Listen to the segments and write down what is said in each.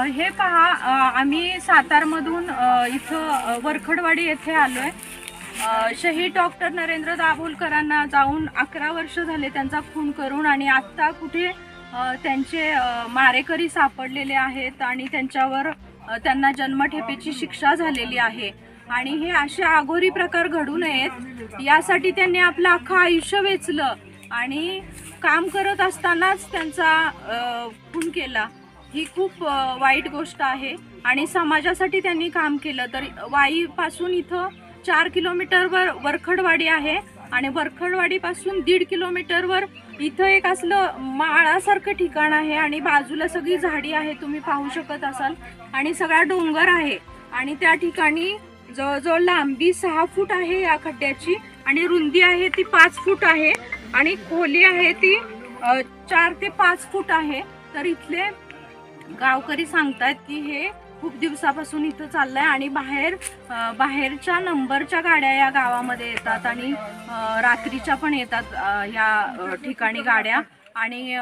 हे पहा, आम्ही सातारमधून इथं वरखडवाडी येथे आलोय। शहीद डॉक्टर नरेंद्र दाभोलकरांना जाऊन 11 वर्ष झाले त्यांचा खून करून, आणि आत्ता कुठे त्यांचे मारेकरी सापडलेले आहेत आणि त्यांच्यावर त्यांना जन्मठेपेची शिक्षा झालेली आहे। आणि हे असे आघोरी प्रकार घडू नयेत यासाठी त्यांनी आपलं अख्खं आयुष्य वेचलं आणि काम करत असतानाच त्यांचा खून केला। ही खूप वाईट गोष्ट आहे आणि समाजासाठी त्यांनी काम केलं। तर वाईपासून इथं 4 किलोमीटरवर वरखडवाडी आहे आणि वरखडवाडीपासून 1.5 किलोमीटरवर इथं एक असलं माळासारखं ठिकाण आहे आणि बाजूला सगळी झाडी आहे, तुम्ही पाहू शकत असाल, आणि सगळा डोंगर आहे। आणि त्या ठिकाणी जवळजवळ लांबी 6 फूट आहे या खड्ड्याची आणि रुंदी आहे ती 5 फूट आहे आणि खोली आहे ती 4 ते 5 फूट आहे। तर इथले गावकरी सांगतात की हे खूप दिवसापासून इथं चाललंय आणि बाहेरच्या नंबरच्या गाड्या या गावामध्ये येतात आणि रात्रीच्या पण येतात या ठिकाणी गाड्या, आणि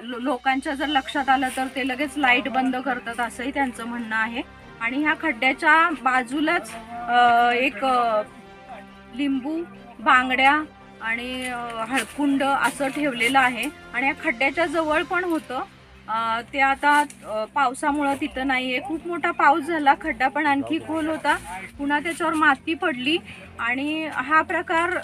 लोकांच्या जर लक्षात आलं तर ते लगेच लाईट बंद करतात असंही त्यांचं म्हणणं आहे। आणि ह्या खड्ड्याच्या बाजूलाच एक लिंबू, बांगड्या आणि हळकुंड असं ठेवलेलं आहे आणि या खड्ड्याच्या जवळ पण होतं ते। आता पावसामुळे तिथं नाहीये, खूप मोठा पाऊस झाला, खड्डा पण आणखी खोल होता, पुन्हा त्याच्यावर माती पडली आणि हा प्रकार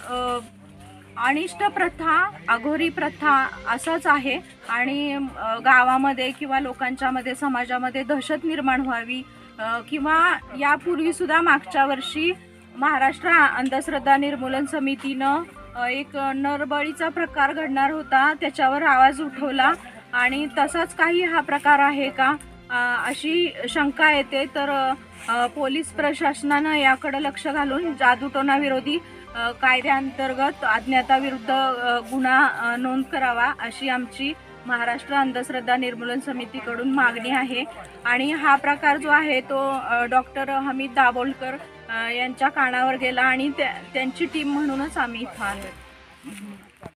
अनिष्ट प्रथा, अघोरी प्रथा असाच आहे। आणि गावामध्ये किंवा लोकांच्या मध्ये, समाजामध्ये दहशत निर्माण व्हावी किंवा यापूर्वी सुद्धा मागच्या वर्षी महाराष्ट्र अंधश्रद्धा निर्मूलन समितीनं एक नरबळीचा प्रकार घडणार होता, त्याच्यावर आवाज उठवला आणि तसाच काही हा प्रकार आहे का अशी शंका येते। तर पोलीस प्रशासनानं याकडे लक्ष घालून जादूटोणा विरोधी कायद्याअंतर्गत अज्ञाताविरुद्ध गुन्हा नोंद करावा अशी आमची महाराष्ट्र अंधश्रद्धा निर्मूलन समितीकडून मागणी आहे। आणि हा प्रकार जो आहे तो डॉक्टर हमीद दाभोलकर यांच्या कानावर गेला आणि त्यांची टीम म्हणूनच आम्ही इथं आलो।